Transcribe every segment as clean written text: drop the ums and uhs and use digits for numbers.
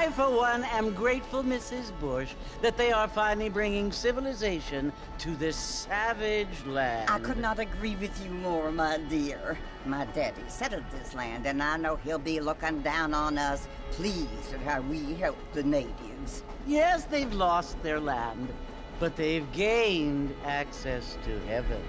I, for one, am grateful, Mrs. Bush, that they are finally bringing civilization to this savage land. I could not agree with you more, my dear. My daddy settled this land, and I know he'll be looking down on us, pleased at how we help the natives. Yes, they've lost their land, but they've gained access to heaven.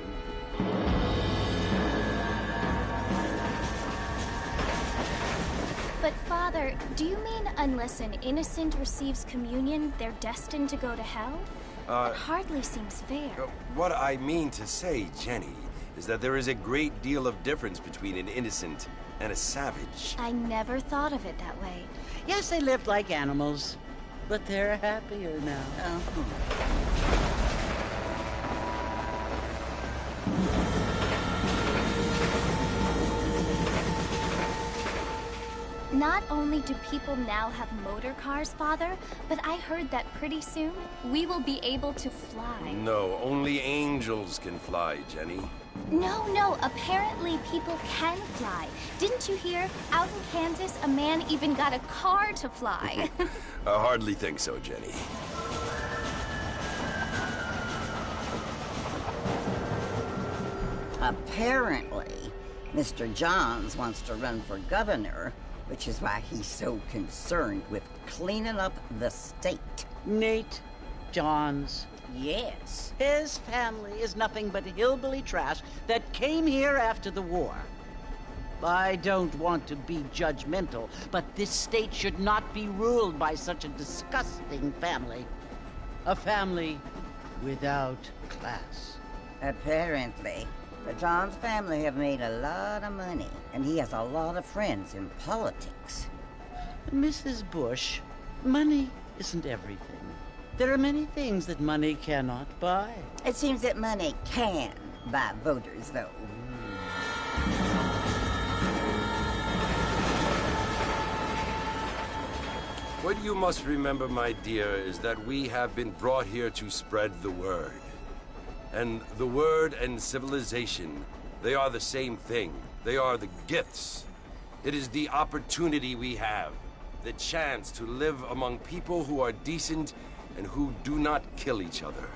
But, Father, do you mean unless an innocent receives communion, they're destined to go to hell? That hardly seems fair. What I mean to say, Jenny, is that there is a great deal of difference between an innocent and a savage. I never thought of it that way. Yes, they lived like animals, but they're happier now. Not only do people now have motor cars, Father, but I heard that pretty soon we will be able to fly. No, only angels can fly, Jenny. No, apparently people can fly. Didn't you hear? Out in Kansas, a man even got a car to fly. I hardly think so, Jenny. Apparently, Mr. Johns wants to run for governor, which is why he's so concerned with cleaning up the state. Nate Johns. Yes. His family is nothing but hillbilly trash that came here after the war. I don't want to be judgmental, but this state should not be ruled by such a disgusting family. A family without class. Apparently. The Johns family have made a lot of money, and he has a lot of friends in politics. Mrs. Bush, money isn't everything. There are many things that money cannot buy. It seems that money can buy voters, though. What you must remember, my dear, is that we have been brought here to spread the word. And the word and civilization, they are the same thing. They are the gifts. It is the opportunity we have, the chance to live among people who are decent and who do not kill each other,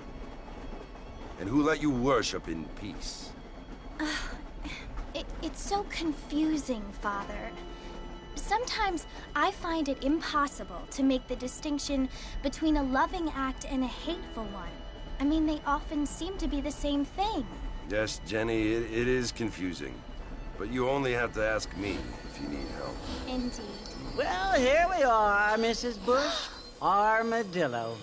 and who let you worship in peace. It's so confusing, Father. Sometimes I find it impossible to make the distinction between a loving act and a hateful one. I mean, they often seem to be the same thing. Yes, Jenny, it is confusing. But you only have to ask me if you need help. Indeed. Well, here we are, Mrs. Bush. Armadillo.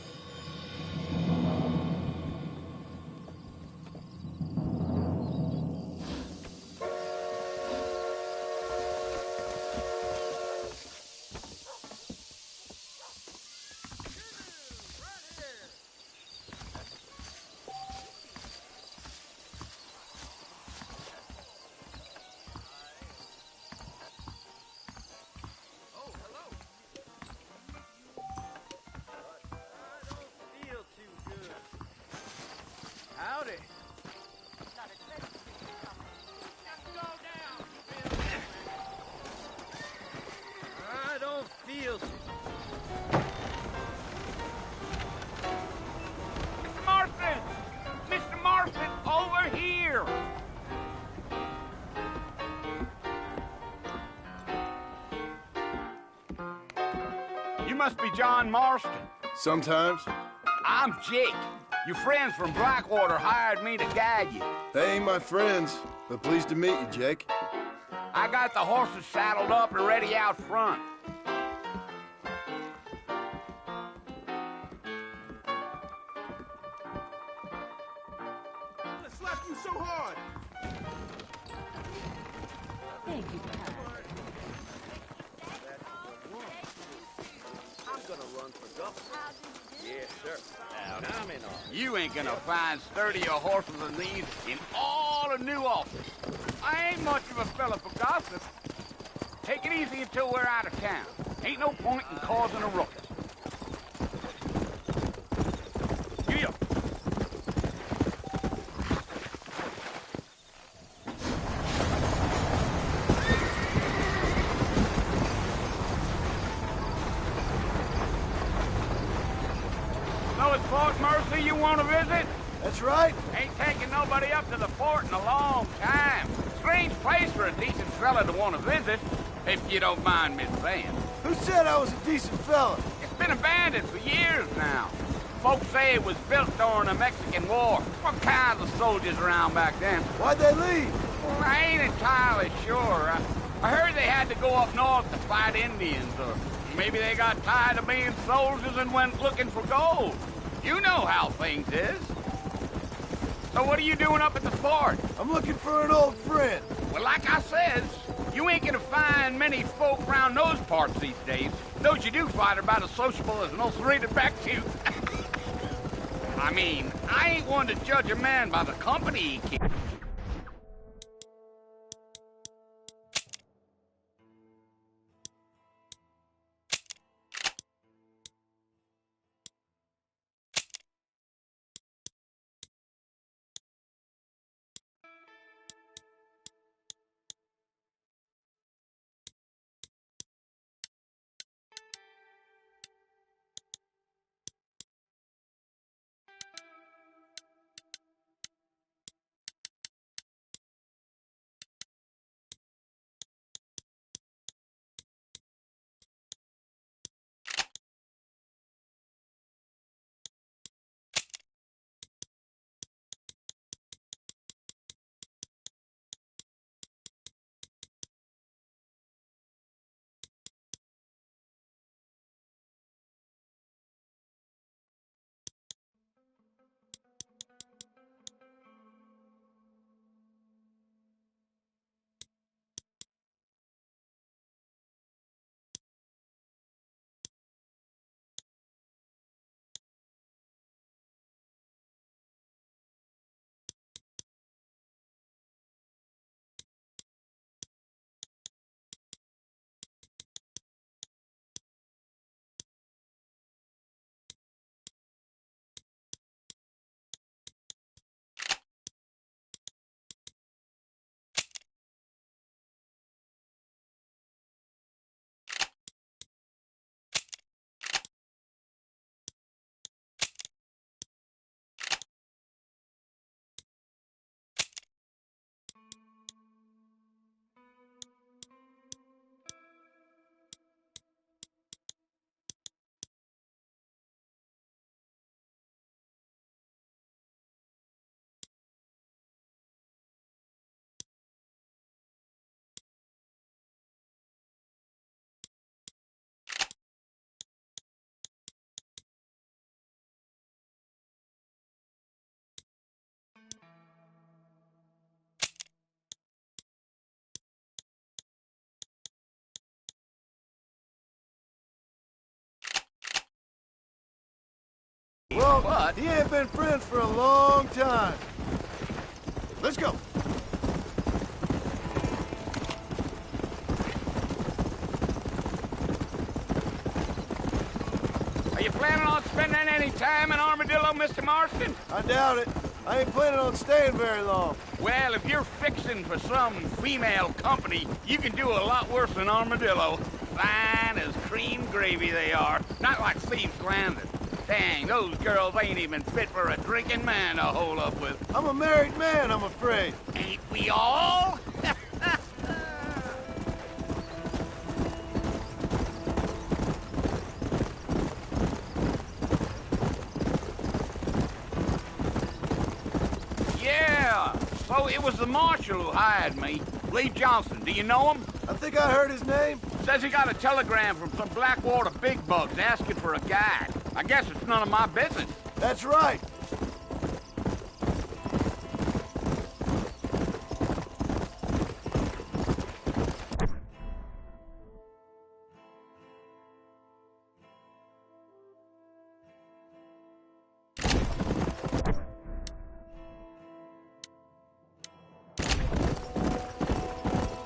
Mr. Marston, over here! You must be John Marston. Sometimes. I'm Jake. Your friends from Blackwater hired me to guide you. They ain't my friends, but pleased to meet you, Jake. I got the horses saddled up and ready out front. I slapped you so hard! Thank you, I'm gonna run for governor. Yes, sir. Now, I'm in on it. You ain't gonna find sturdier horses than these in all of New Office. I ain't much of a fella for gossip. Take it easy until we're out of town. Ain't no point in causing a ruckus. Giddy up. it's Fort Mercy you want to visit? That's right. Ain't taking nobody up to the fort in a long time. Strange place for a decent fella to want to visit, if you don't mind me saying. Who said I was a decent fella? It's been abandoned for years now. Folks say it was built during the Mexican War. What kinds of soldiers around back then? Why'd they leave? Well, I ain't entirely sure. I heard they had to go up north to fight Indians, or maybe they got tired of being soldiers and went looking for gold. You know how things is. So what are you doing up at the fort? I'm looking for an old friend. Well, like I says, you ain't gonna find many folk around those parts these days. Those you do find are about as sociable as an ulcerated back tooth. I mean, I ain't one to judge a man by the company he keeps. Well, What? he ain't been friends for a long time. Let's go. Are you planning on spending any time in Armadillo, Mr. Marston? I doubt it. I ain't planning on staying very long. Well, if you're fixing for some female company, you can do a lot worse than Armadillo. Fine as cream gravy they are. Not like Steve's Landing. Dang, those girls ain't even fit for a drinking man to hole up with. I'm a married man, I'm afraid. Ain't we all? Yeah, so it was the marshal who hired me. Lee Johnson, do you know him? I think I heard his name. Says he got a telegram from some Blackwater big bugs asking for a guide. I guess it's none of my business. That's right.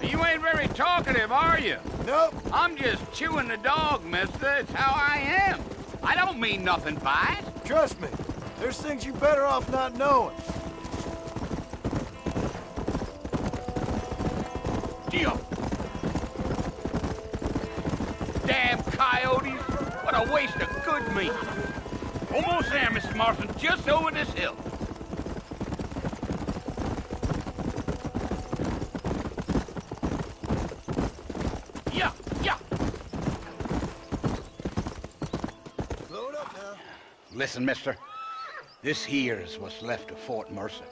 You ain't very talkative, are you? Nope. I'm just chewing the dog, mister. It's how I am. I don't mean nothing by it. Trust me. There's things you better off not knowing. Deal. Damn coyotes. What a waste of good meat. Almost there, Mrs. Marston. Just over this hill. Yeah, yeah. Load up now. Listen, mister. This here is what's left of Fort Mercer.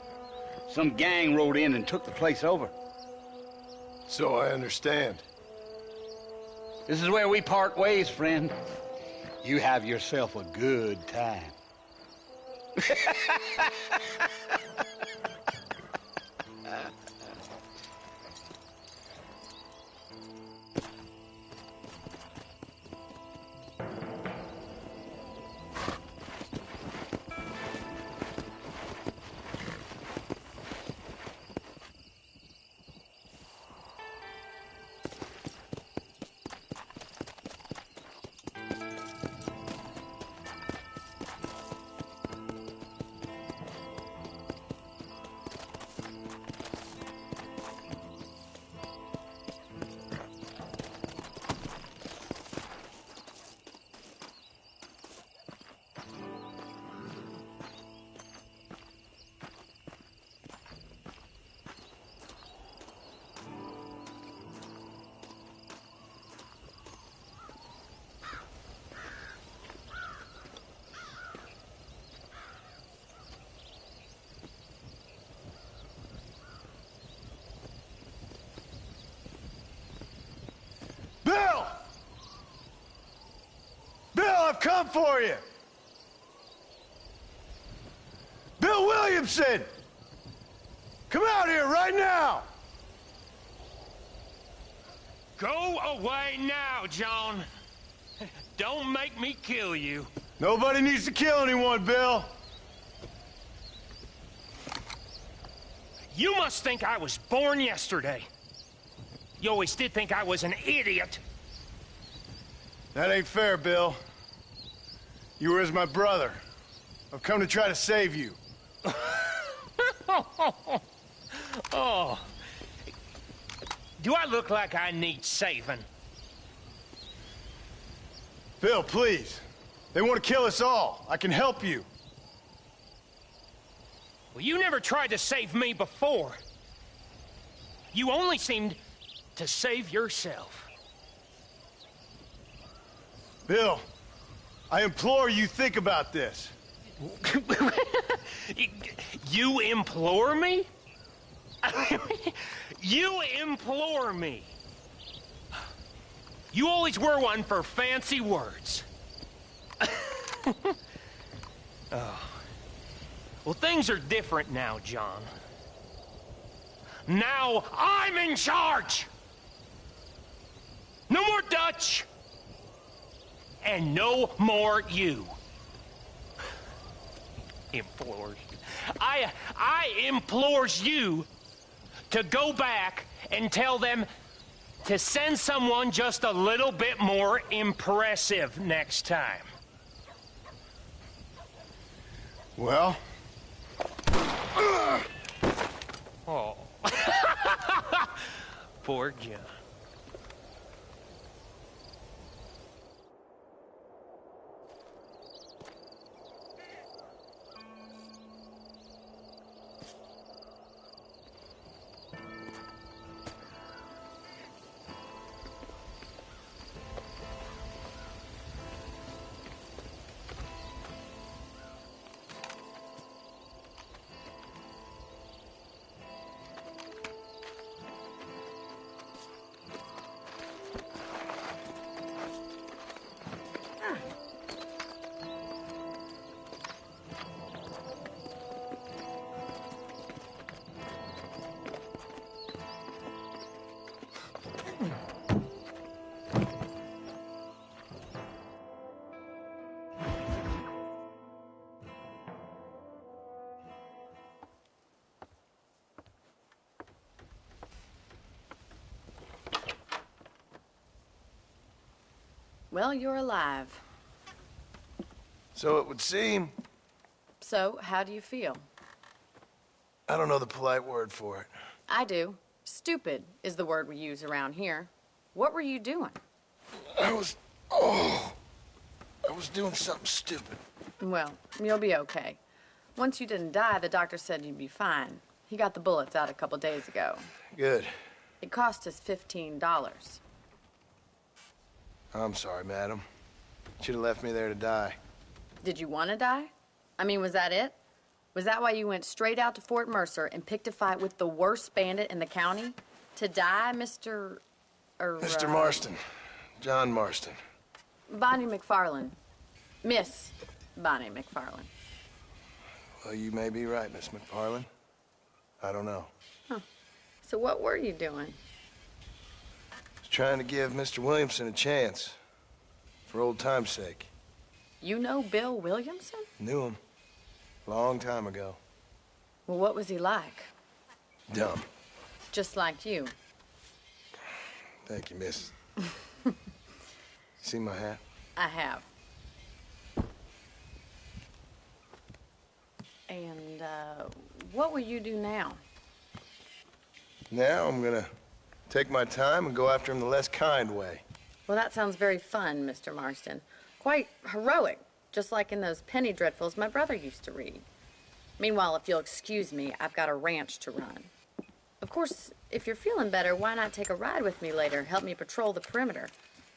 Some gang rode in and took the place over. So I understand. This is where we part ways, friend. You have yourself a good time. Bill! Bill, I've come for you! Bill Williamson! Come out here right now! Go away now, John. Don't make me kill you. Nobody needs to kill anyone, Bill. You must think I was born yesterday. You always did think I was an idiot. That ain't fair, Bill. You were as my brother. I've come to try to save you. Oh. Do I look like I need saving? Bill, please. They want to kill us all. I can help you. Well, you never tried to save me before. You only seemed to save yourself. Bill, I implore you think about this. You implore me? You implore me. You always were one for fancy words. Oh. Well, things are different now, John. Now I'm in charge! No more Dutch! And no more you. Implores you. I implores you to go back and tell them to send someone just a little bit more impressive next time. Well? Oh. Poor John. Well, you're alive. So it would seem. So, how do you feel? I don't know the polite word for it. I do. Stupid is the word we use around here. What were you doing? I was was doing something stupid. Well, you'll be okay. Once you didn't die, the doctor said you'd be fine. He got the bullets out a couple days ago. Good. It cost us $15. I'm sorry, madam. Should have left me there to die. Did you want to die? I mean, was that it? Was that why you went straight out to Fort Mercer and picked a fight with the worst bandit in the county? To die, Mr. Mr. Marston. John Marston. Bonnie McFarland. Miss Bonnie McFarland. Well, you may be right, Miss McFarland. I don't know. Huh. So what were you doing? I was trying to give Mr. Williamson a chance. For old time's sake. You know Bill Williamson? Knew him. Long time ago. Well, what was he like? Dumb. Just like you. Thank you, miss. See my hat? I have. And, what will you do now? Now I'm gonna take my time and go after him the less kind way. Well, that sounds very fun, Mr. Marston. Quite heroic, just like in those penny dreadfuls my brother used to read. Meanwhile, if you'll excuse me, I've got a ranch to run. Of course, if you're feeling better, why not take a ride with me later? Help me patrol the perimeter.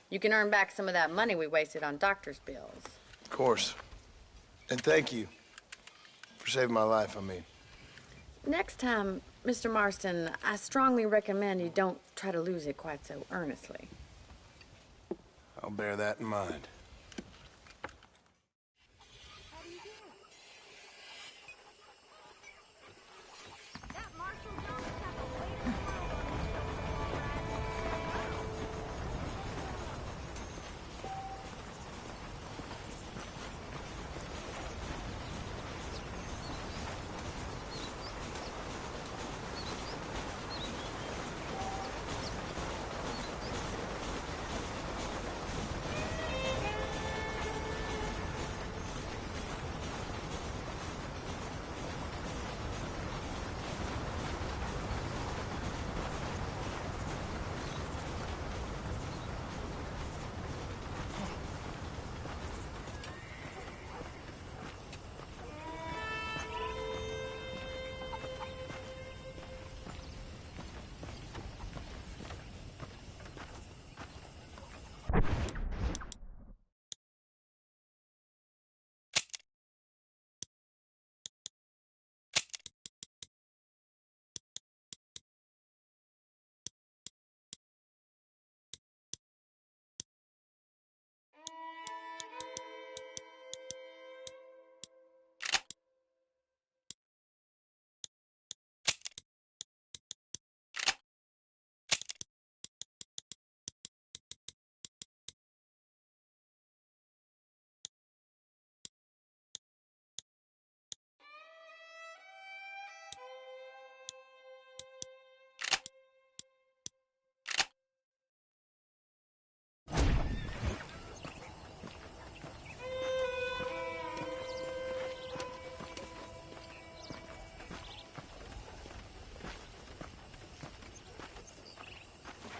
You can earn back some of that money we wasted on doctor's bills. Of course. And thank you. For saving my life, I mean. Next time, Mr. Marston, I strongly recommend you don't try to lose it quite so earnestly. I'll bear that in mind.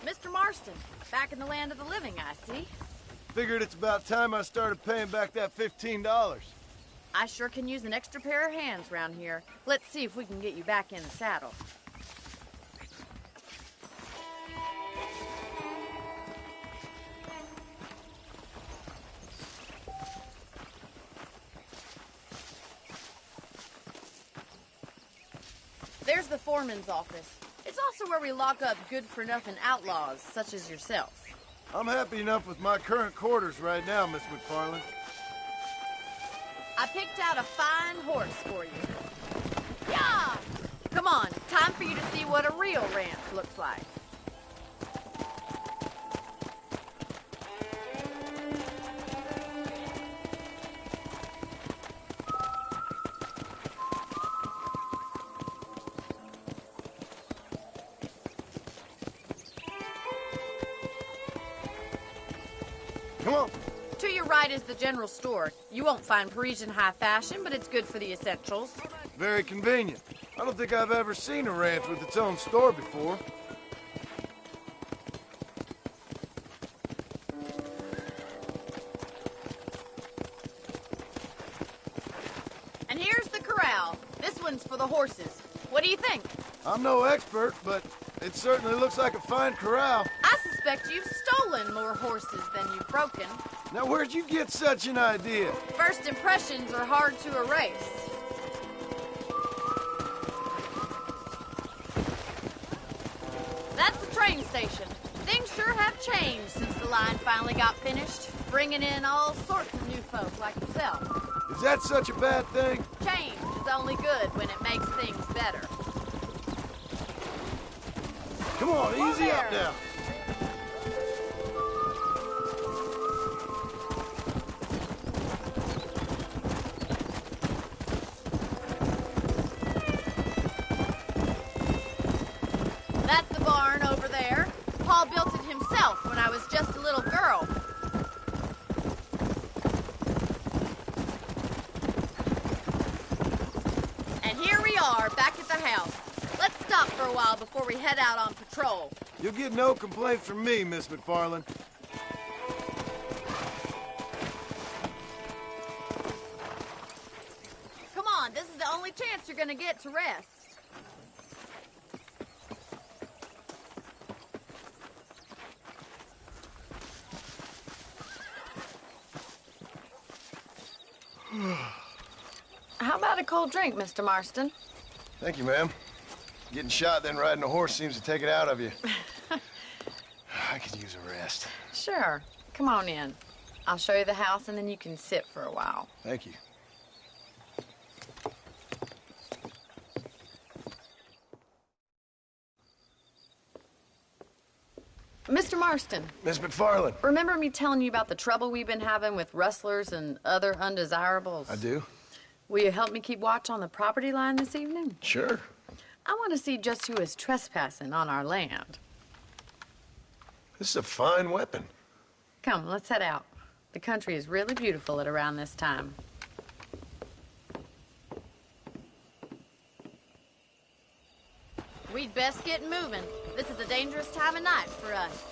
Mr. Marston, back in the land of the living, I see. Figured it's about time I started paying back that $15. I sure can use an extra pair of hands round here. Let's see if we can get you back in the saddle. There's the foreman's office. It's also where we lock up good-for-nothing outlaws, such as yourself. I'm happy enough with my current quarters right now, Miss McFarland. I picked out a fine horse for you. Yeah! Come on, time for you to see what a real ranch looks like. Come on. To your right is the general store. You won't find Parisian high fashion, but it's good for the essentials. Very convenient. I don't think I've ever seen a ranch with its own store before. corral. This one's for the horses. What do you think? I'm no expert, but it certainly looks like a fine corral. I suspect you've stolen more horses than you've broken. Now, where'd you get such an idea? First impressions are hard to erase. That's the train station. Things sure have changed since the line finally got finished, bringing in all sorts of new folk like yourself. Is that such a bad thing? Change is only good when it makes things better. Come on, easy up now. That's the barn over there. Paul built it himself when I was just a little girl. And here we are, back at the house. Let's stop for a while before we head out on patrol. You'll get no complaint from me, Miss McFarland. Come on, this is the only chance you're gonna get to rest. How about a cold drink, Mr. Marston? Thank you, ma'am. Getting shot, then riding a horse seems to take it out of you. I could use a rest. Sure. Come on in. I'll show you the house, and then you can sit for a while. Thank you. Mr. Marston. Miss McFarland. Remember me telling you about the trouble we've been having with rustlers and other undesirables? I do. Will you help me keep watch on the property line this evening? Sure. I want to see just who is trespassing on our land. This is a fine weapon. Come, let's head out. The country is really beautiful at around this time. We'd best get moving. This is a dangerous time of night for us.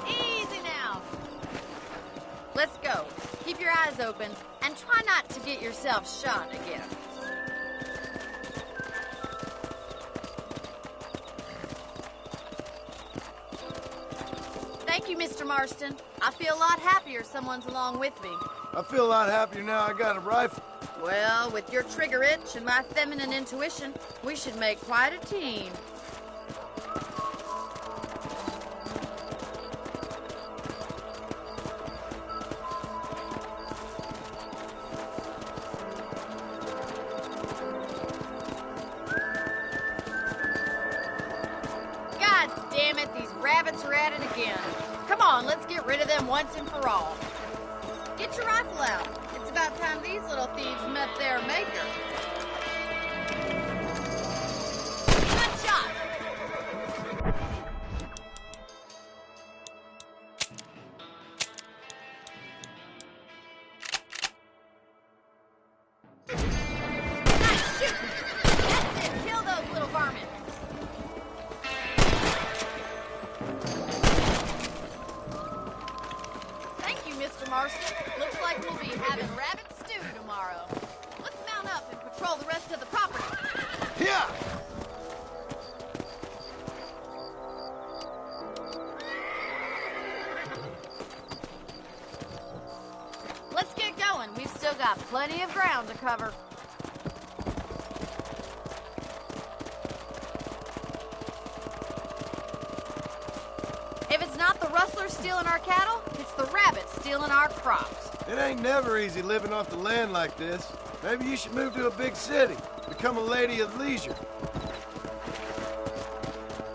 Easy now. Let's go. Keep your eyes open and try not to get yourself shot again. Thank you, Mr. Marston. I feel a lot happier someone's along with me. I feel a lot happier now I got a rifle. Well, with your trigger itch and my feminine intuition, we should make quite a team. God damn it, these rabbits are at it again. Come on, let's get rid of them once and for all. Get your rifle out. It's about time these little thieves met their maker. Good shot. Nice shooting. That's it. Kill those little varmints. Thank you, Mr. Marston. Looks like we'll be having rabbit stew tomorrow. Let's mount up and patrol the rest of the property. Yeah! Let's get going. We've still got plenty of ground to cover. If it's not the rustlers stealing our cattle, it's the rabbits stealing our crops. It ain't never easy living off the land like this. Maybe you should move to a big city. Become a lady of leisure.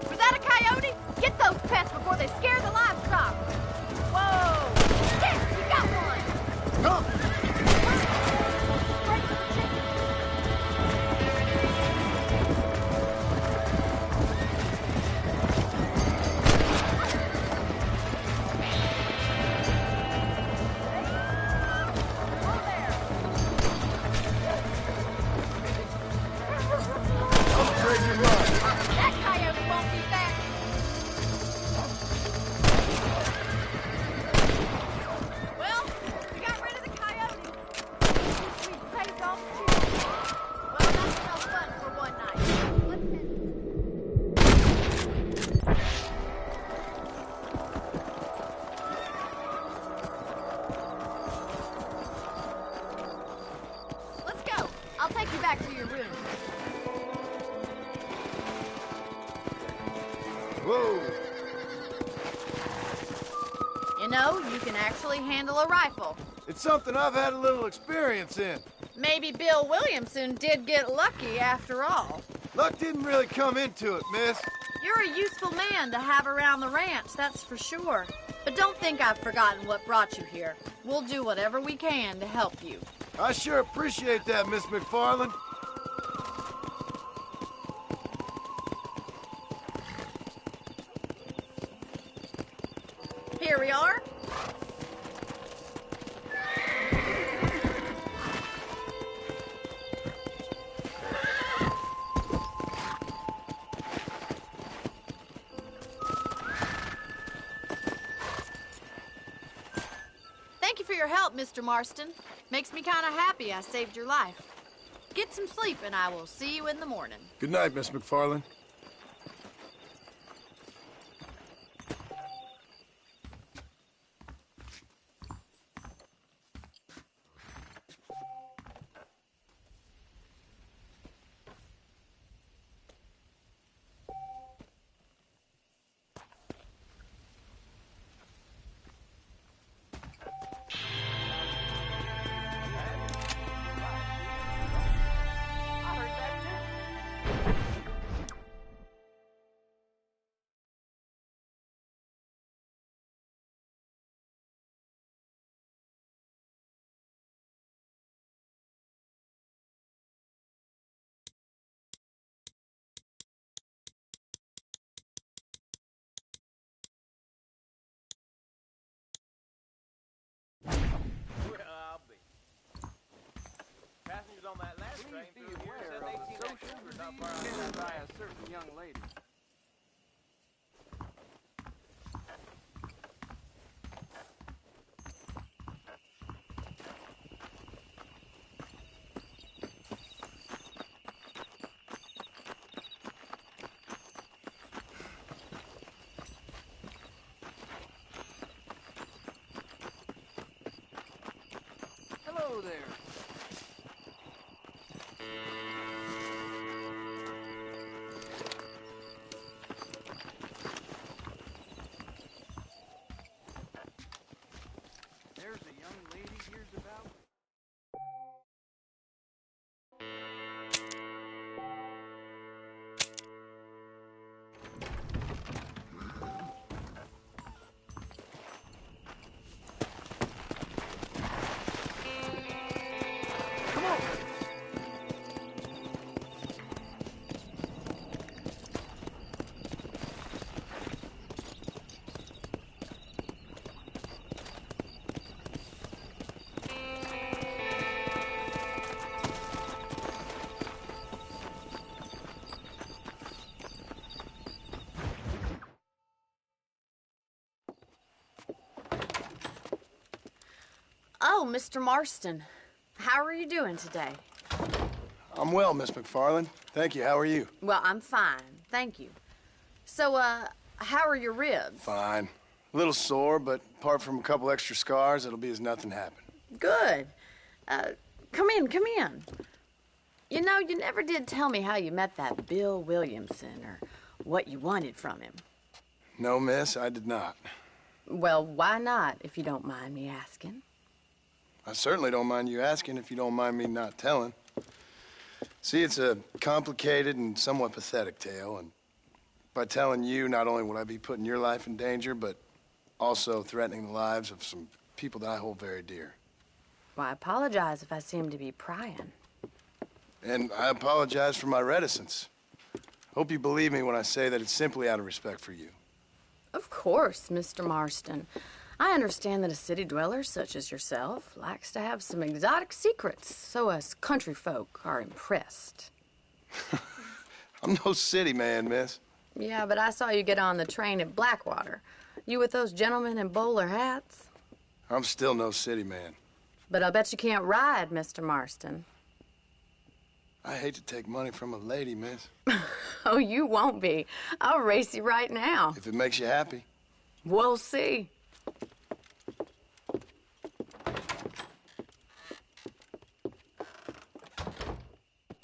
Was that a coyote? Get those pests before they scare the livestock. Whoa! Yes, you got one! Come! Straight for the chicken. Whoa there! I'm all cheerful. Well, that's no fun for one night. Let's head. Let's go. I'll take you back to your room. Whoa! You know, you can actually handle a rifle. It's something I've had a little experience in. Maybe Bill Williamson did get lucky after all. Luck didn't really come into it, miss. You're a useful man to have around the ranch, that's for sure. But don't think I've forgotten what brought you here. We'll do whatever we can to help you. I sure appreciate that, Miss McFarland. Here we are. Thank you for your help, Mr. Marston. Makes me kind of happy I saved your life. Get some sleep and I will see you in the morning. Good night, Miss McFarland. Passengers on that last train through here said they'd seen that cougar not far outside by a certain young lady. Hello there. There's a young lady hears about. Come on. Oh, Mr. Marston. How are you doing today? I'm well, Miss McFarland. Thank you. How are you? Well, I'm fine. Thank you. So, how are your ribs? Fine. A little sore, but apart from a couple extra scars, it'll be as nothing happened. Good. Come in, come in. You know, you never did tell me how you met that Bill Williamson or what you wanted from him. No, miss, I did not. Well, why not, if you don't mind me asking? I certainly don't mind you asking if you don't mind me not telling. See, it's a complicated and somewhat pathetic tale, and by telling you, not only would I be putting your life in danger, but also threatening the lives of some people that I hold very dear. Well, I apologize if I seem to be prying. And I apologize for my reticence. Hope you believe me when I say that it's simply out of respect for you. Of course, Mr. Marston. I understand that a city dweller such as yourself likes to have some exotic secrets, so us country folk are impressed. I'm no city man, miss. Yeah, but I saw you get on the train at Blackwater. You with those gentlemen in bowler hats? I'm still no city man. But I'll bet you can't ride, Mr. Marston. I hate to take money from a lady, miss. Oh, you won't be. I'll race you right now. If it makes you happy. We'll see.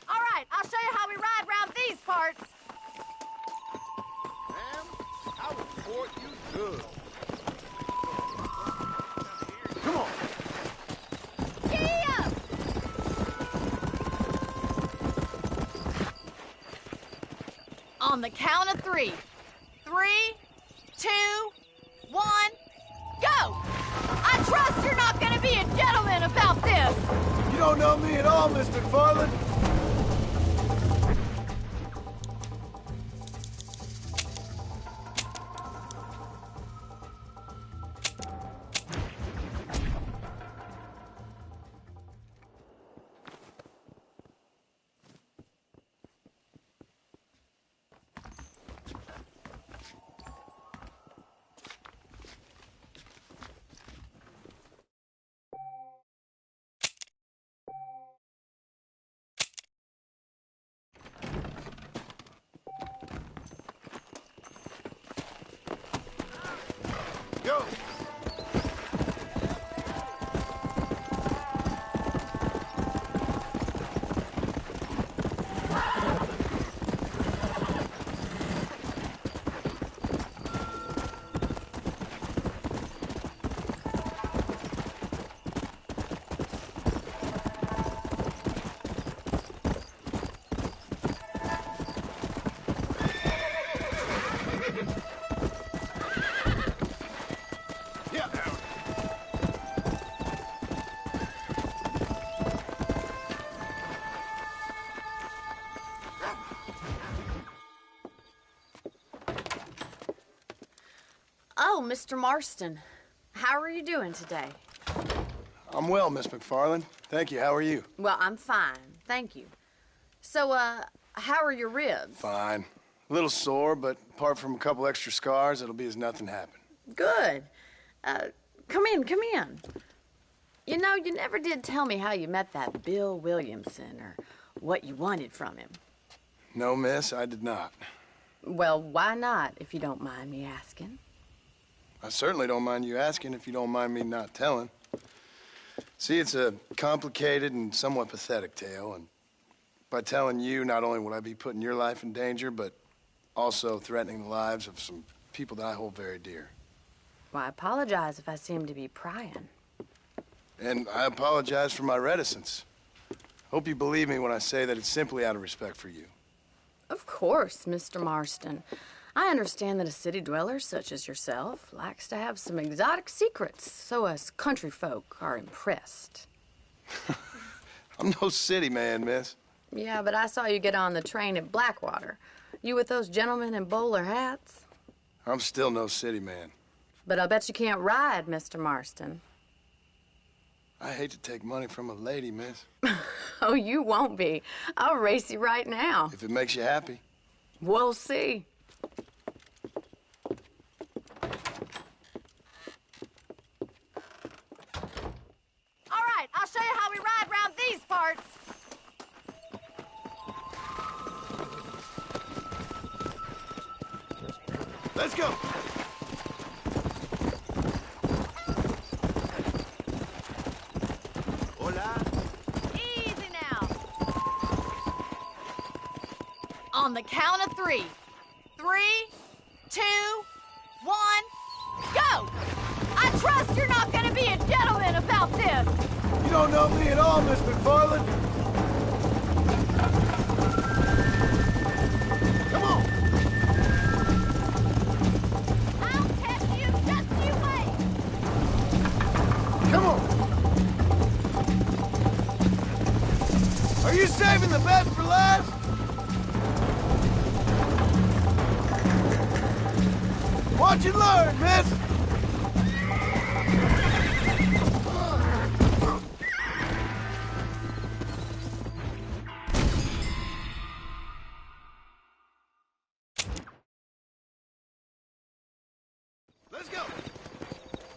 All right, I'll show you how we ride around these parts. Ma'am, I will support you good. Come on. Giddy up! On the count of 3. 3, 2, 1, go! I trust you're not gonna be a gentleman about this! You don't know me at all, Miss McFarland. Go. Yeah. Oh, Mr. Marston, how are you doing today? I'm well, Miss McFarland. Thank you. How are you? Well, I'm fine, thank you. So, how are your ribs? Fine. A little sore, but apart from a couple extra scars, it'll be as nothing happened. Good. Come in, come in. You know, you never did tell me how you met that Bill Williamson or what you wanted from him. No, miss, I did not. Well, why not, if you don't mind me asking? I certainly don't mind you asking if you don't mind me not telling. See, it's a complicated and somewhat pathetic tale, and by telling you, not only would I be putting your life in danger, but also threatening the lives of some people that I hold very dear. Well, I apologize if I seem to be prying. And I apologize for my reticence. Hope you believe me when I say that it's simply out of respect for you. Of course, Mr. Marston. I understand that a city dweller such as yourself likes to have some exotic secrets, so us country folk are impressed. I'm no city man, miss. Yeah, but I saw you get on the train at Blackwater. You with those gentlemen in bowler hats? I'm still no city man. But I'll bet you can't ride, Mr. Marston. I hate to take money from a lady, miss. Oh, you won't be. I'll race you right now. If it makes you happy. We'll see. All right, I'll show you how we ride around these parts. Let's go. Hola. Easy now. On the count of 3. 3, 2, 1, go! I trust you're not gonna be a gentleman about this. You don't know me at all, Miss McFarland. Come on. I'll test you, just you wait. Come on. Are you saving the best for last? Watch and learn, miss. Let's go.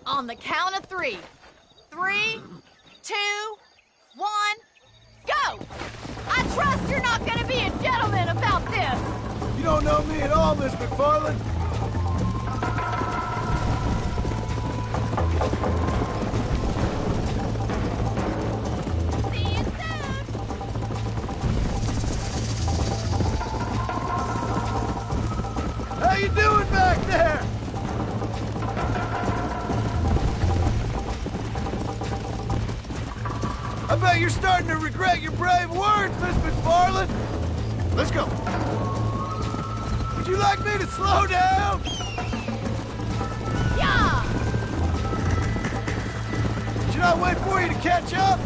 On the count of 3. 3, 2, 1, go! I trust you're be a gentleman about this. You don't know me at all, Miss McFarland. See you soon. How you doing back there? I bet you're starting to regret your brave words, Miss McFarland. Let's go. Would you like me to slow down? Yeah. Should I wait for you to catch up?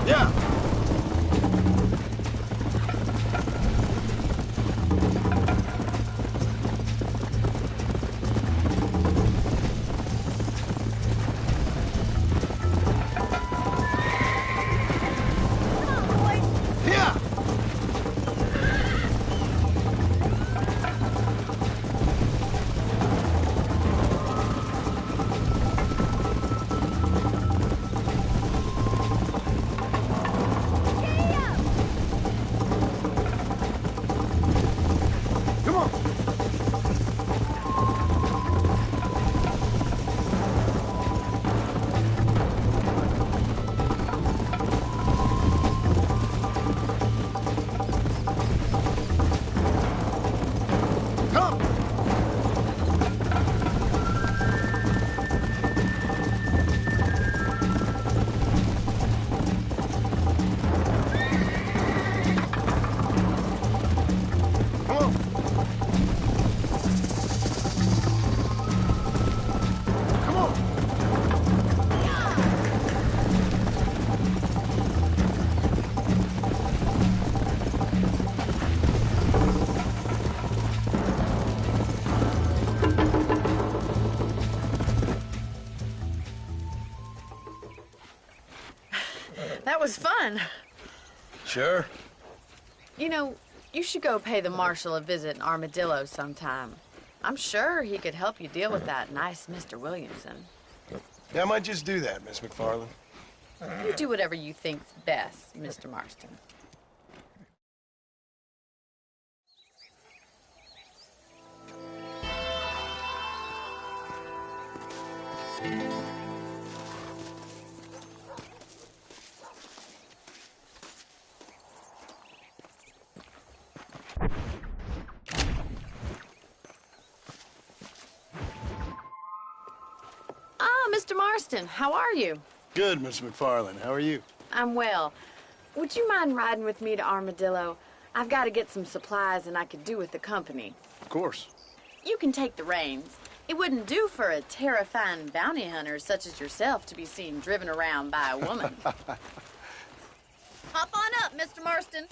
Yeah. Yeah. Come on. Come. Come on. Come on. That was fun. Sure. You know, you should go pay the marshal a visit in Armadillo sometime. I'm sure he could help you deal with that nice Mr. Williamson. Yeah, I might just do that, Miss McFarland. You do whatever you think's best, Mr. Marston. Ah, Mr. Marston, how are you? Good, Miss McFarland. How are you? I'm well. Would you mind riding with me to Armadillo? I've got to get some supplies and I could do with the company. Of course. You can take the reins. It wouldn't do for a terrifying bounty hunter such as yourself to be seen driven around by a woman. Hop on up, Mr. Marston.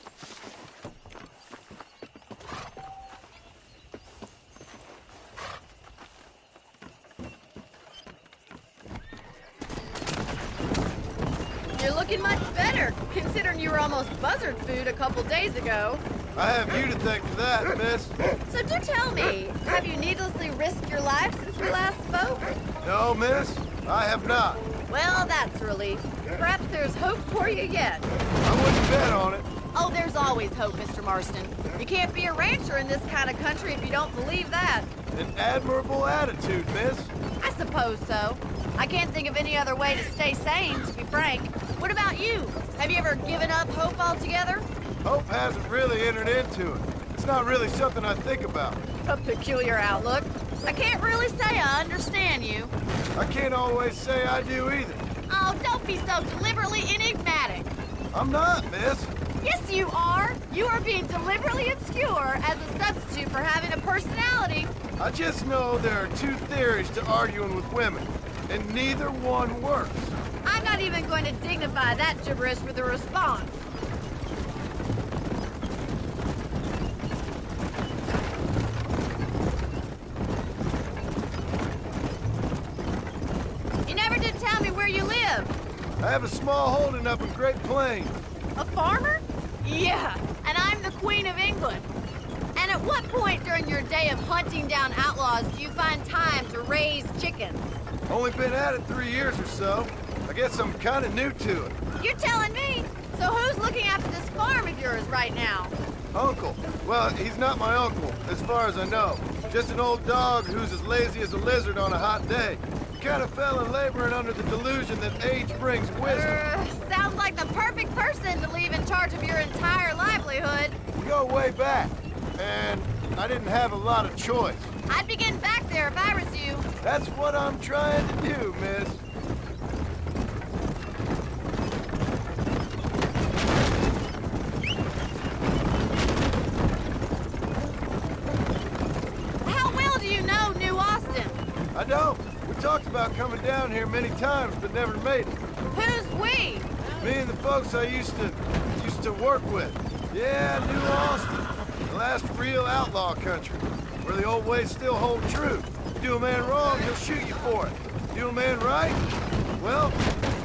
You're looking much better, considering you were almost buzzard food a couple days ago. I have you to thank for that, miss. So do tell me, have you needlessly risked your life since we last spoke? No, miss, I have not. Well, that's a relief. Perhaps there's hope for you yet. I wouldn't bet on it. Oh, there's always hope, Mr. Marston. You can't be a rancher in this kind of country if you don't believe that. An admirable attitude, miss. I suppose so. I can't think of any other way to stay sane, to be frank. What about you? Have you ever given up hope altogether? Hope hasn't really entered into it. It's not really something I think about. A peculiar outlook. I can't really say I understand you. I can't always say I do either. Oh, don't be so deliberately enigmatic. I'm not, miss. Yes, you are. You are being deliberately obscure as a substitute for having a personality. I just know there are two theories to arguing with women, and neither one works. I'm not even going to dignify that gibberish with a response. You never did tell me where you live. I have a small holding up in Great Plains. A farmer? Yeah, and I'm the Queen of England. And at what point during your day of hunting down outlaws do you find time to raise chickens? Only been at it 3 years or so. I guess I'm kind of new to it. You're telling me? So who's looking after this farm of yours right now? Uncle. Well, he's not my uncle, as far as I know. Just an old dog who's as lazy as a lizard on a hot day. He kind of fell in laboring under the delusion that age brings wisdom. Sounds like the perfect person to leave in charge of your entire livelihood. We go way back, and I didn't have a lot of choice. I'd be getting back there if I was you. That's what I'm trying to do, miss. How well do you know New Austin? I don't. We talked about coming down here many times, but never made it. Who's we? Me and the folks I used to work with. Yeah, New Austin. The last real outlaw country, where the old ways still hold true. You do a man wrong, he'll shoot you for it. You do a man right, well,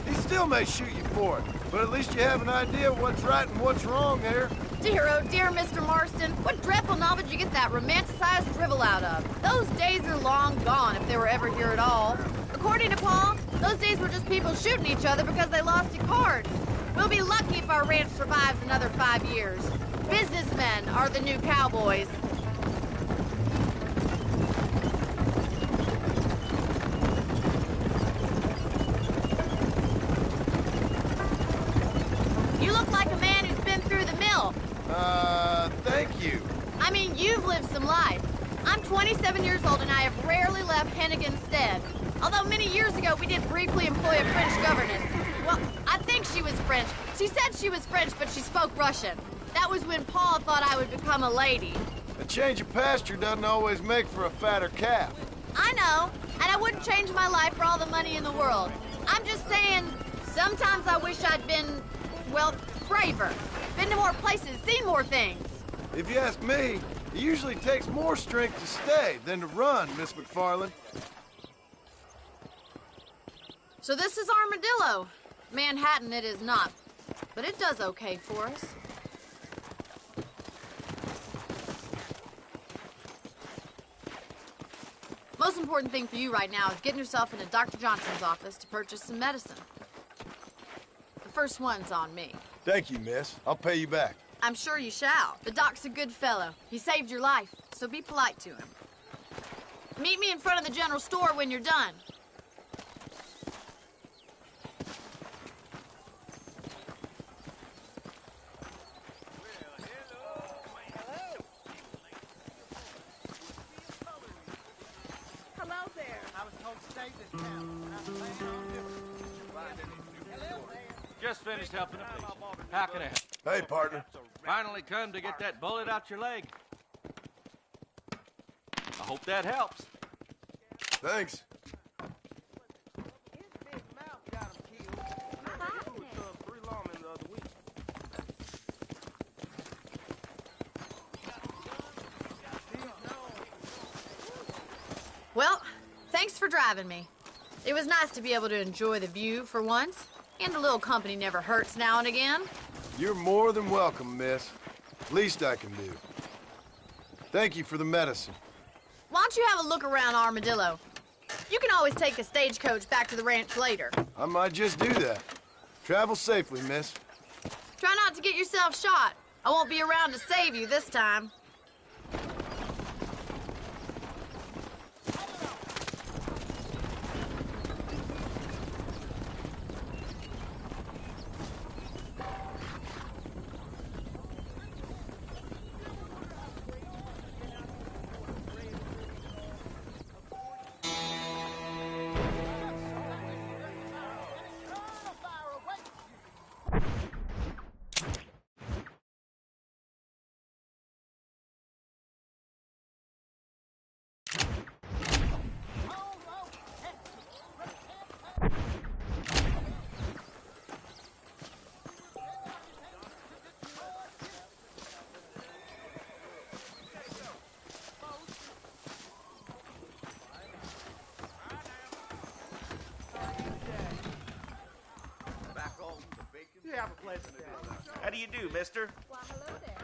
he still may shoot you for it. But at least you have an idea of what's right and what's wrong there. Dear, oh dear, Mr. Marston, what dreadful novel did you get that romanticized drivel out of? Those days are long gone, if they were ever here at all. According to Paul, those days were just people shooting each other because they lost at cards. We'll be lucky if our ranch survives another 5 years. Businessmen are the new cowboys. You look like a man who's been through the mill. Thank you. I mean, you've lived some life. I'm 27 years old and I have rarely left Hennigan's stead. Although many years ago we did briefly employ a French governess. Well, I think she was French. She said she was French, but she spoke Russian. That was when Paul thought I would become a lady. A change of pasture doesn't always make for a fatter calf. I know, and I wouldn't change my life for all the money in the world. I'm just saying, sometimes I wish I'd been, well, braver. Been to more places, seen more things. If you ask me, it usually takes more strength to stay than to run, Miss McFarland. So this is Armadillo. Manhattan it is not, but it does okay for us. Most important thing for you right now is getting yourself into Dr. Johnson's office to purchase some medicine. The first one's on me. Thank you, miss. I'll pay you back. I'm sure you shall. The doc's a good fellow. He saved your life, so be polite to him. Meet me in front of the general store when you're done. Hello there. I was told to stay this town. Just finished helping a patient. How can I help? Hey, partner. Finally come to get that bullet out your leg. I hope that helps. Thanks. His big mouth got him killed. Three lawmen the other week. Well, thanks for driving me. It was nice to be able to enjoy the view for once, and a little company never hurts now and again. You're more than welcome, miss. Least I can do. Thank you for the medicine. Why don't you have a look around Armadillo? You can always take a stagecoach back to the ranch later. I might just do that. Travel safely, miss. Try not to get yourself shot. I won't be around to save you this time. How do you do, mister? Why, hello there.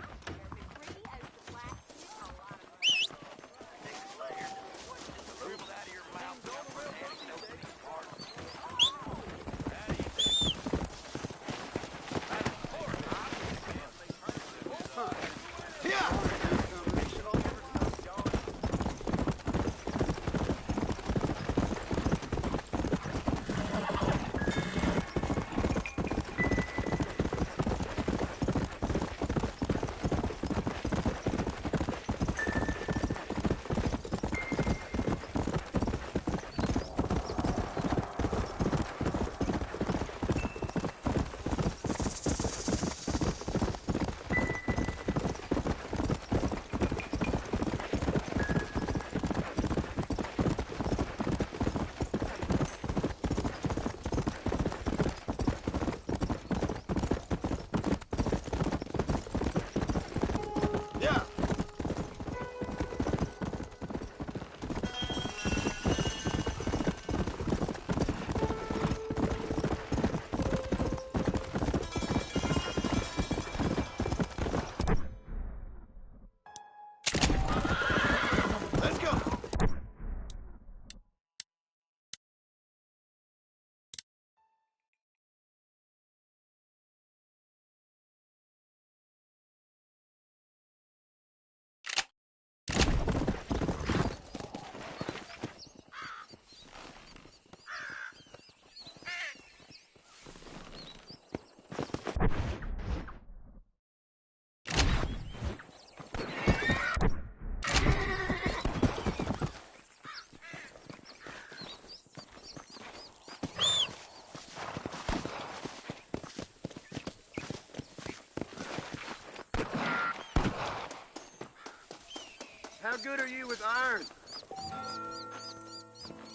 How good are you with iron?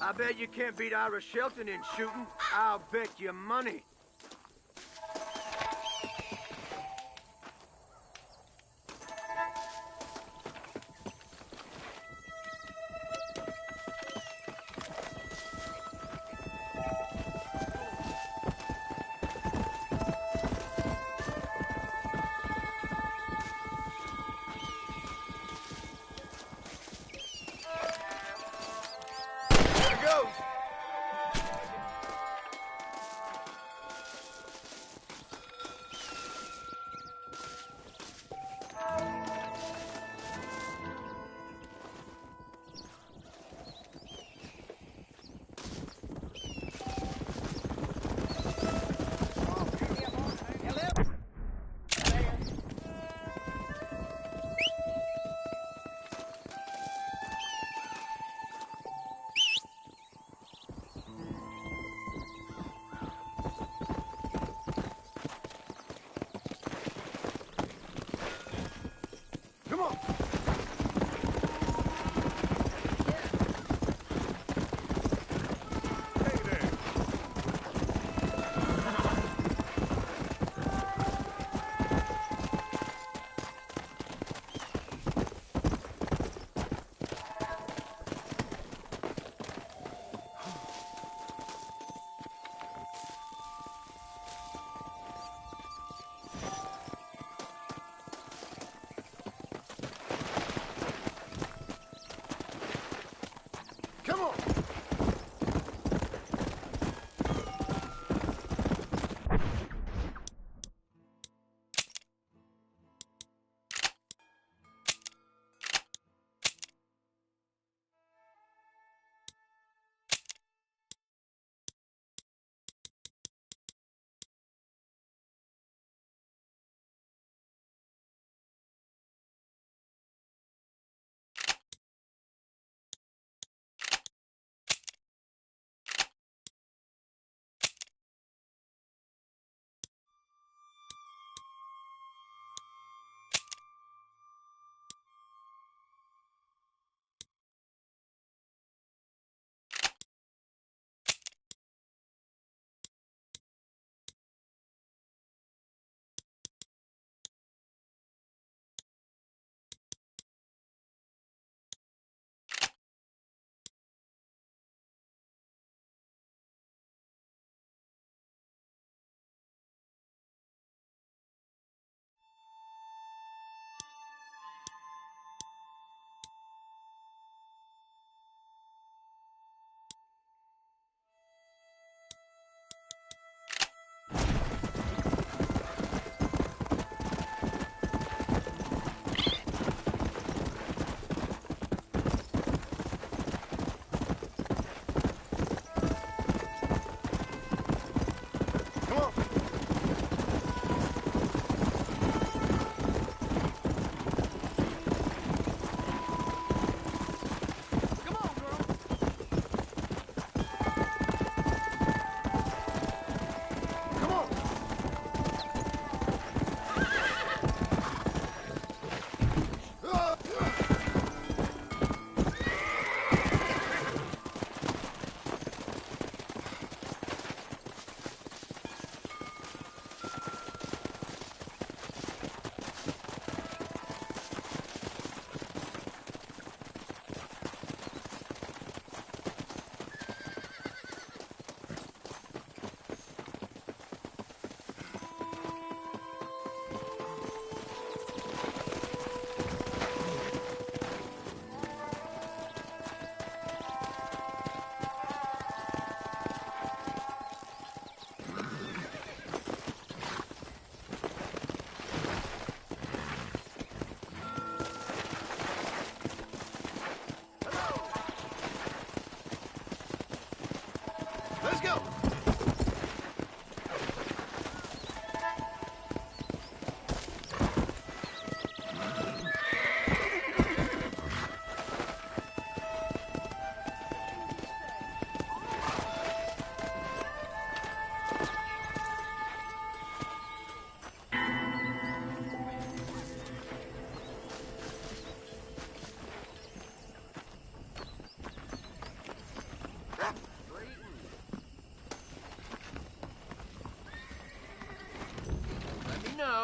I bet you can't beat Ira Shelton in shooting. I'll bet you money.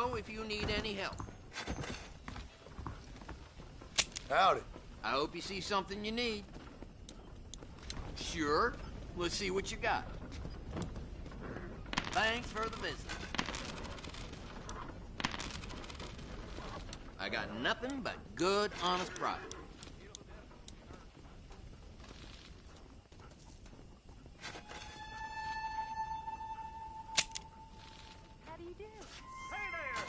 know if you need any help. Howdy. I hope you see something you need. Sure. Let's see what you got. Thanks for the visit. I got nothing but good, honest product. How do you do? Hey there!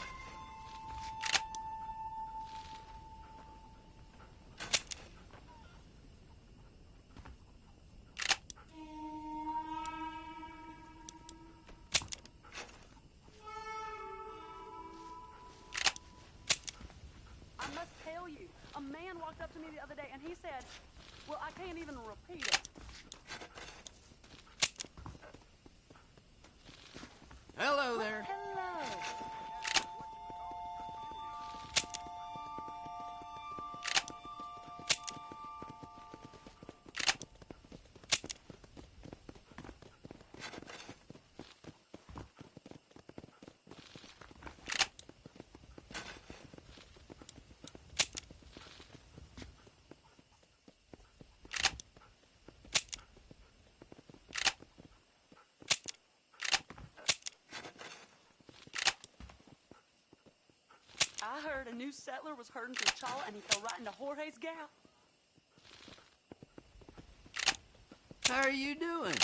I must tell you, a man walked up to me the other day and he said, well, I can't even repeat it. Hello there. Hello. I heard a new settler was herding through Chala and he fell right into Jorge's gal. How are you doing?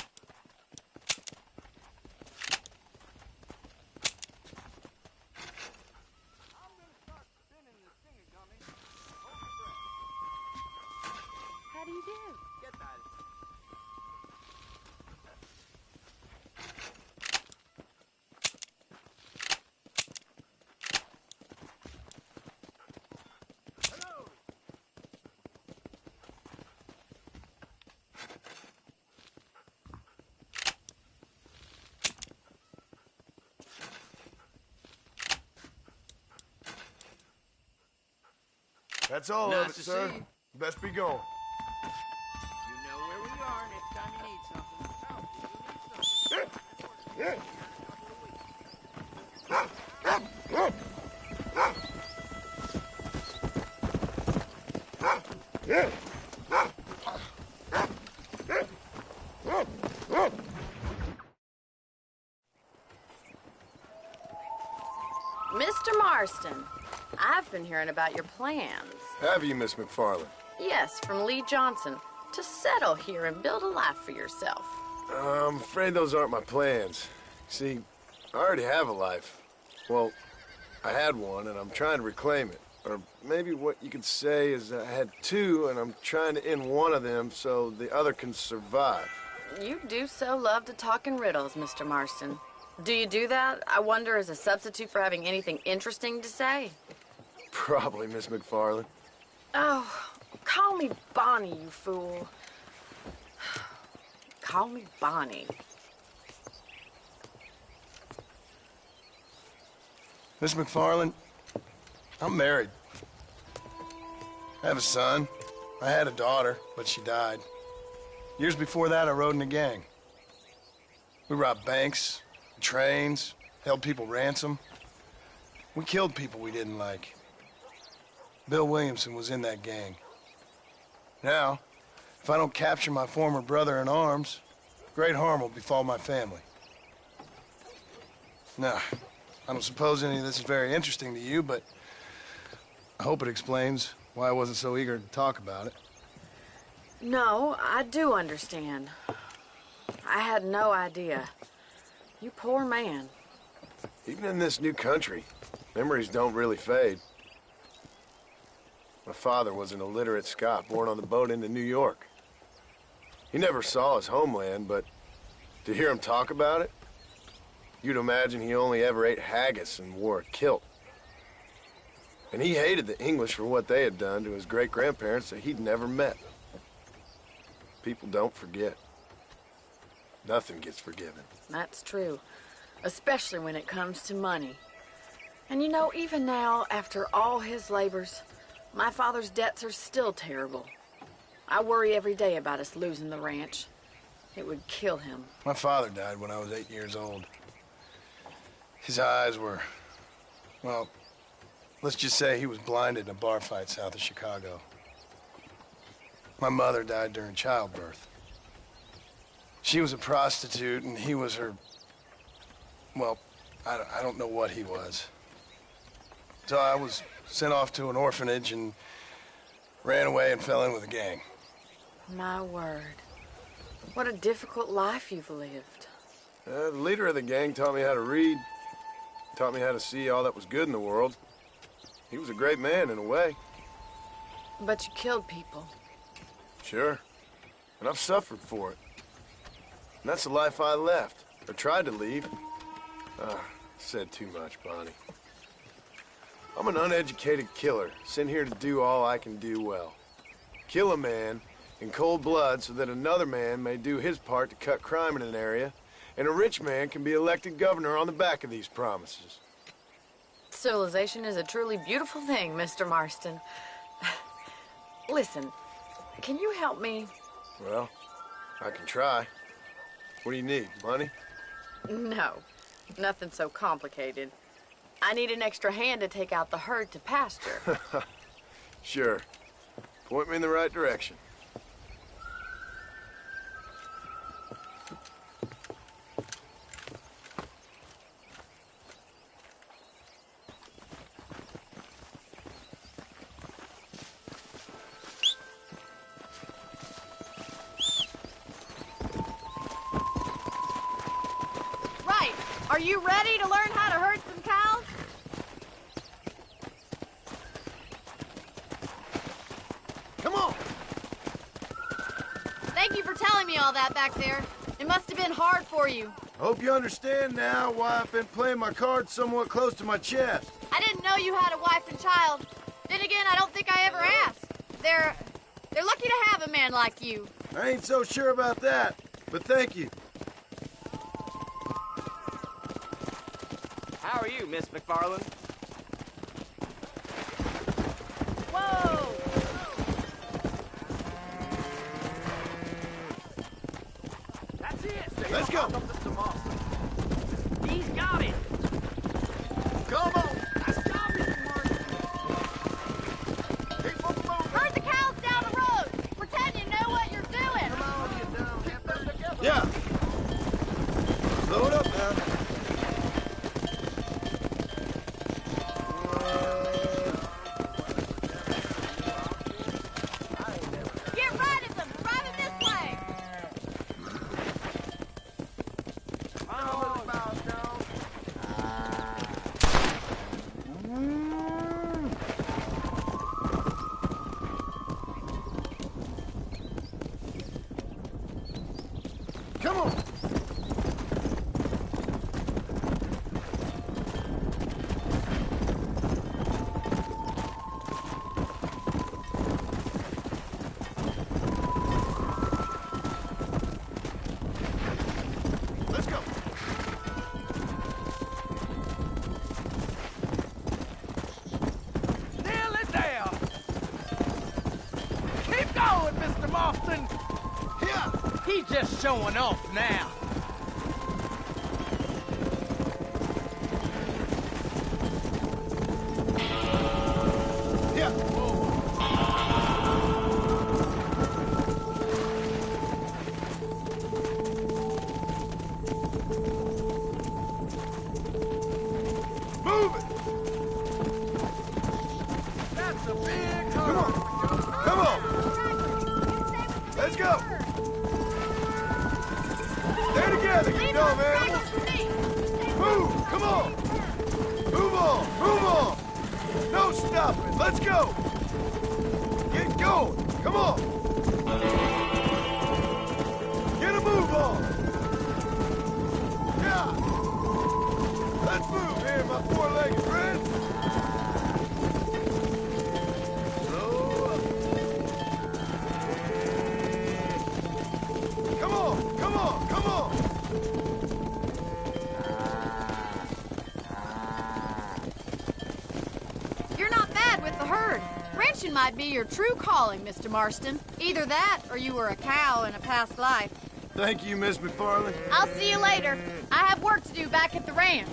How do you do? Get that. That's all Nice of it, to sir. see you. Best be going. You know where we are next time you need something. Oh, you need something. Mr. Marston, I've been hearing about your plans. Have you, Miss McFarland? Yes, from Lee Johnson, to settle here and build a life for yourself. I'm afraid those aren't my plans. See, I already have a life. Well, I had one, and I'm trying to reclaim it. Or maybe what you could say is I had two, and I'm trying to end one of them so the other can survive. You do so love to talk in riddles, Mr. Marston. Do you do that, I wonder, as a substitute for having anything interesting to say? Probably, Miss McFarland. Oh, call me Bonnie, you fool. Call me Bonnie. Miss McFarland, I'm married. I have a son. I had a daughter, but she died. Years before that, I rode in a gang. We robbed banks, trains, held people ransom. We killed people we didn't like. Bill Williamson was in that gang. Now, if I don't capture my former brother-in-arms, great harm will befall my family. Now, I don't suppose any of this is very interesting to you, but I hope it explains why I wasn't so eager to talk about it. No, I do understand. I had no idea. You poor man. Even in this new country, memories don't really fade. My father was an illiterate Scot born on the boat into New York. He never saw his homeland, but to hear him talk about it, you'd imagine he only ever ate haggis and wore a kilt. And he hated the English for what they had done to his great-grandparents that he'd never met. People don't forget. Nothing gets forgiven. That's true, especially when it comes to money. And you know, even now, after all his labors, my father's debts are still terrible. I worry every day about us losing the ranch. It would kill him. My father died when I was 8 years old. His eyes were Well, let's just say he was blinded in a bar fight south of Chicago. My mother died during childbirth. She was a prostitute, and he was her... Well, I don't know what he was. So I was sent off to an orphanage and ran away and fell in with a gang. My word. What a difficult life you've lived. The leader of the gang taught me how to read, taught me how to see all that was good in the world. He was a great man in a way. But you killed people. Sure. And I've suffered for it. And that's the life I left, or tried to leave. Said too much, Bonnie. I'm an uneducated killer, sent here to do all I can do well. Kill a man in cold blood so that another man may do his part to cut crime in an area, and a rich man can be elected governor on the back of these promises. Civilization is a truly beautiful thing, Mr. Marston. Listen, can you help me? Well, I can try. What do you need, money? No, nothing so complicated. I need an extra hand to take out the herd to pasture. Sure. Point me in the right direction. Right. Are you ready to learn how to herd some cows? Come on! Thank you for telling me all that back there. It must have been hard for you. Hope you understand now why I've been playing my cards somewhat close to my chest. I didn't know you had a wife and child. Then again, I don't think I ever asked. They're lucky to have a man like you. I ain't so sure about that, but thank you. How are you, Miss McFarland? Whoa! That's it! Let's go! He's got it! Come on! Nice job, Mr. Martin! Keep on moving! Herd the cows down the road! Pretend you know what you're doing! Come on, get down. Get them together. Yeah! Slow it up now. Get right at them! Drive it this way! Come on! Let's go! Nail it down! Keep going, Mr. Marston! Here! He's just showing off now. Here! Move it! That's a big Come on! Come on! Let's go! Stay together, you dumb animals! Move! Come on! Move on! Move on! No stopping! Let's go! Get going! Come on! Get a move on! Yeah! Let's move here, my four-legged friend! Slow up. Come on! Come on! Come on! You're not bad with the herd. Ranching might be your true calling, Mr. Marston. Either that, or you were a cow in a past life. Thank you, Miss McFarland. I'll see you later. I have work to do back at the ranch.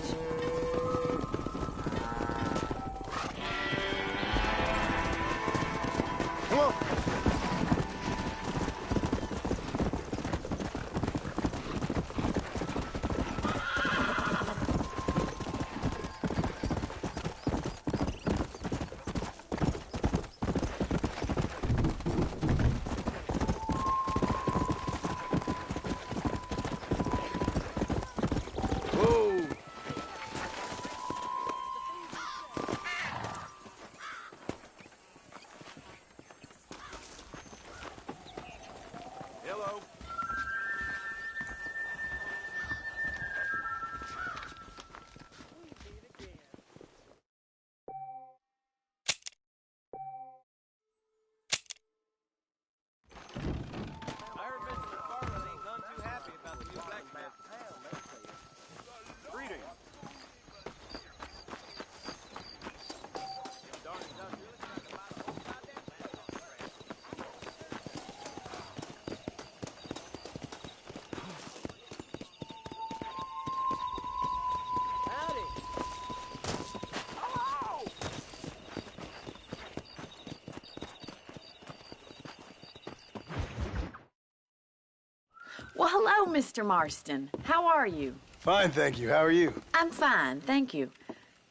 Hello, Mr. Marston. How are you? Fine, thank you. How are you? I'm fine, thank you.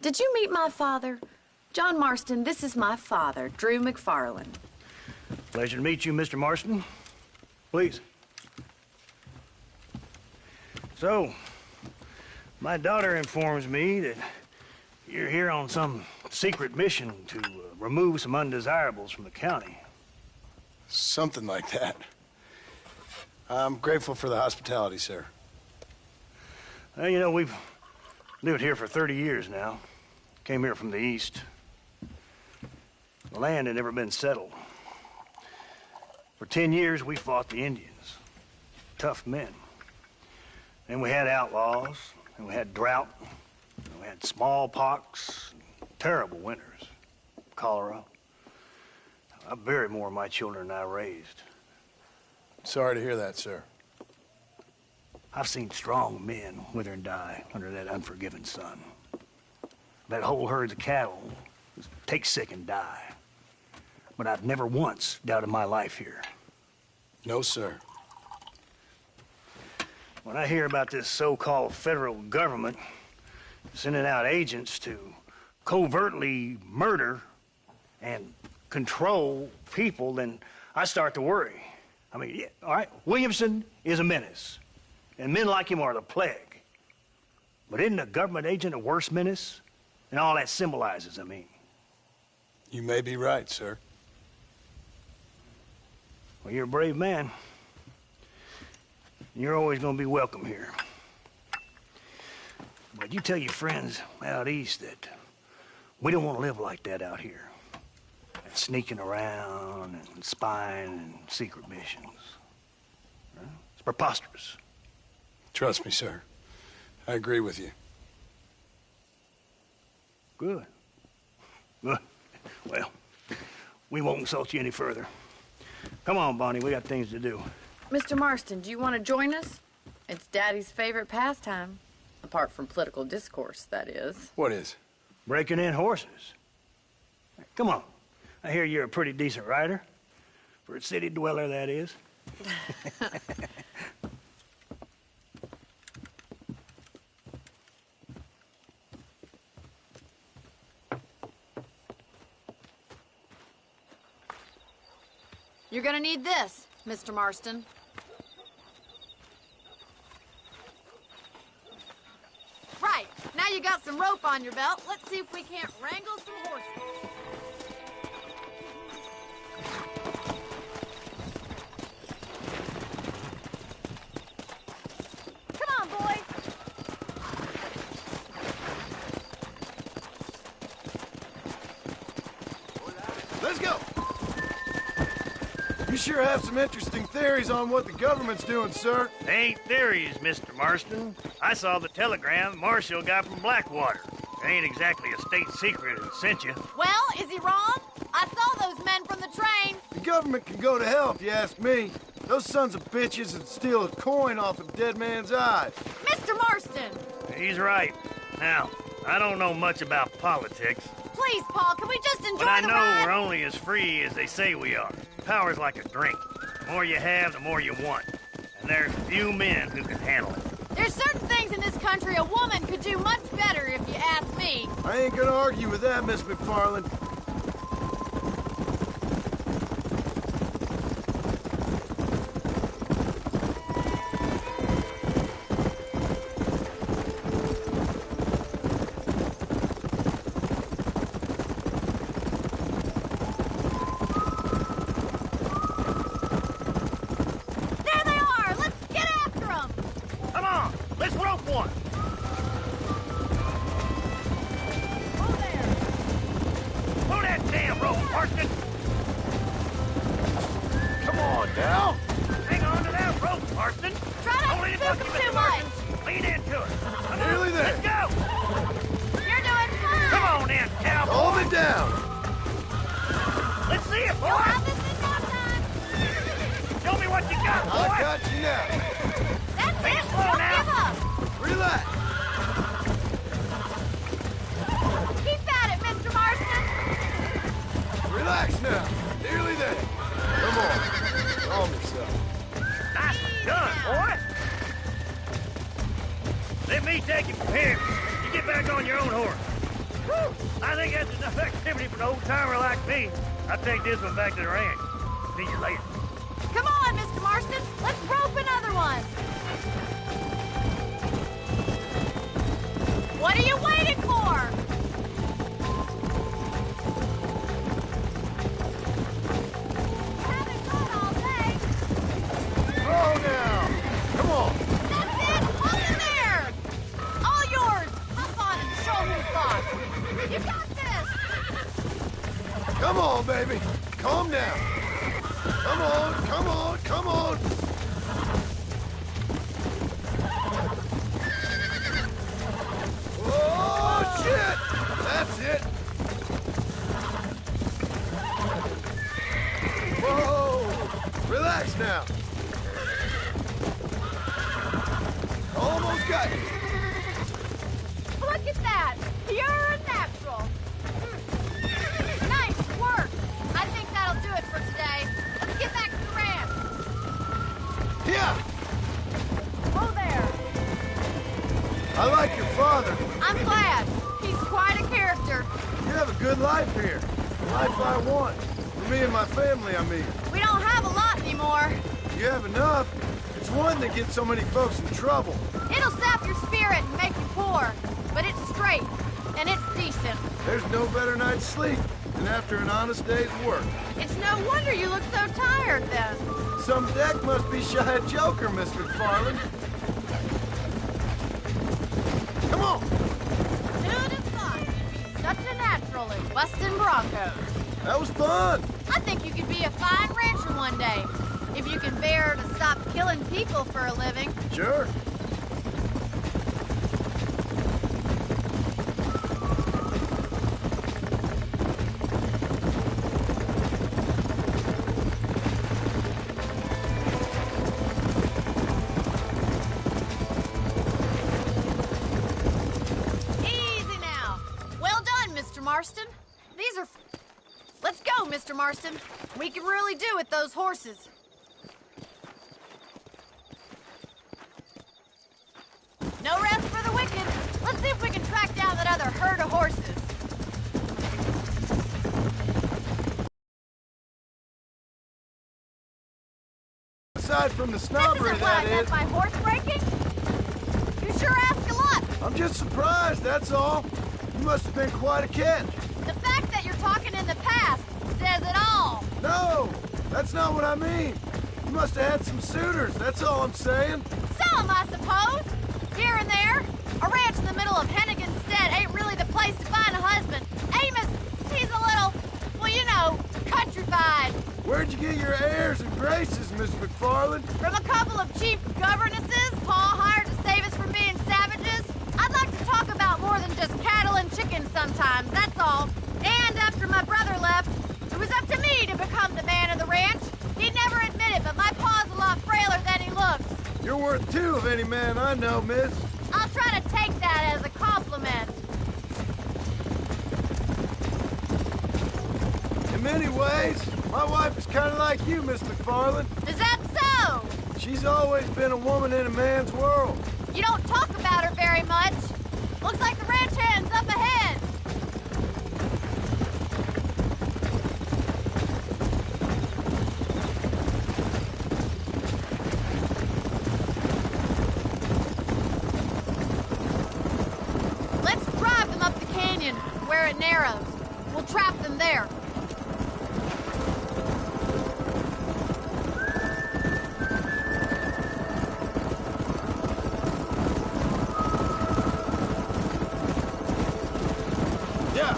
Did you meet my father? John Marston, this is my father, Drew McFarland. Pleasure to meet you, Mr. Marston. Please. So, my daughter informs me that you're here on some secret mission to remove some undesirables from the county. Something like that. I'm grateful for the hospitality, sir. Well, you know, we've lived here for 30 years now. Came here from the east. The land had never been settled. For 10 years, we fought the Indians. Tough men. Then we had outlaws, and we had drought, and we had smallpox, terrible winters, cholera. I buried more of my children than I raised. Sorry to hear that, sir. I've seen strong men wither and die under that unforgiving sun. That whole herds of cattle take sick and die. But I've never once doubted my life here. No, sir. When I hear about this so-called federal government sending out agents to covertly murder and control people, then I start to worry. I mean, yeah, all right, Williamson is a menace, and men like him are the plague. But isn't a government agent a worse menace? And all that symbolizes, I mean. You may be right, sir. Well, you're a brave man. You're always going to be welcome here. But you tell your friends out east that we don't want to live like that out here. Sneaking around and spying and secret missions. It's preposterous. Trust me, sir. I agree with you. Good. Good. Well, we won't insult you any further. Come on, Bonnie, we got things to do. Mr. Marston, do you want to join us? It's Daddy's favorite pastime. Apart from political discourse, that is. What is? Breaking in horses. Come on. I hear you're a pretty decent rider. For a city dweller, that is. You're gonna need this, Mr. Marston. Right, now you got some rope on your belt. Let's see if we can't wrangle some horses. Let's go! You sure have some interesting theories on what the government's doing, sir. They ain't theories, Mr. Marston. I saw the telegram Marshall got from Blackwater. It ain't exactly a state secret and sent you. Well, is he wrong? I saw those men from the train. The government can go to hell if you ask me. Those sons of bitches would steal a coin off a dead man's eyes. Mr. Marston! He's right. Now, I don't know much about politics. Please, Paul, can we just enjoy But I the know ride? we're only as free as they say we are. Power's like a drink. The more you have, the more you want. And there's few men who can handle it. There's certain things in this country a woman could do much better, if you ask me. I ain't gonna argue with that, Miss McFarland. Let me take you from here. You get back on your own horse. Whew. I think that's enough activity for an old-timer like me. I'll take this one back to the ranch. See you later. Come on, Mr. Marston. Let's rope another one. What are you waiting for? Haven't gone all day. Oh, now! Come on! That's it! Hold in there! All yours! Hop on and show who's boss. You got this! Come on, baby! Calm down! Come on, come on, come on! Oh, shit! That's it! Whoa! Relax now! Almost got you! Look at that! Pure and natural! Nice work! I think that'll do it for today. Let's get back to the ranch. Yeah! Oh, there! I like your father. I'm glad. He's quite a character. You have a good life here. The life I want. For me and my family, I mean. We don't have a lot anymore. You have enough. It's one that gets so many folks in trouble. It'll sap your spirit and make you poor. But it's straight, and it's decent. There's no better night's sleep than after an honest day's work. It's no wonder you look so tired, then. Some deck must be shy a joker, Miss McFarland. Come on! Who'd have thought you'd be such a natural in busting broncos? That was fun. I think you could be a fine rancher one day, if you can bear to stop killing people for a living. Sure. Easy now. Well done, Mr. Marston. These are... Let's go, Mr. Marston. We can really do with those horses. No rest for the wicked. Let's see if we can track down that other herd of horses. Aside from the This snobbery isn't what I that meant is, by horse breaking. You sure ask a lot. I'm just surprised, that's all. You must have been quite a catch. The fact that you're talking in the past says it all. No, that's not what I mean. You must have had some suitors, that's all I'm saying. Some, I suppose. Here and there. A ranch in the middle of Hennigan's Stead ain't really the place to find a husband. Amos, he's a little, well, you know, countrified. Where'd you get your airs and graces, Miss McFarland? From a couple of cheap governesses Pa hired to save us from being savages. I'd like to talk about more than just cattle and chickens sometimes, that's all. And after my brother left, it was up to me to become the man of the ranch. He'd never admit it, but my pa's a lot frailer than he looks. You're worth two of any man I know, miss. I'll try to take that as a compliment. In many ways, my wife is kind of like you, Miss McFarland. Is that so? She's always been a woman in a man's world. You don't talk about her very much. Looks like the ranch hand's up ahead. Let's drive them up the canyon, where it narrows. We'll trap them there. Yeah.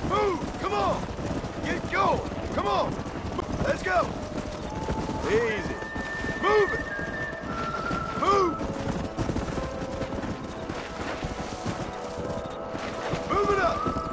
Move! Come on! Get going! Come on! Let's go! Easy. Move it! Move! Move it up!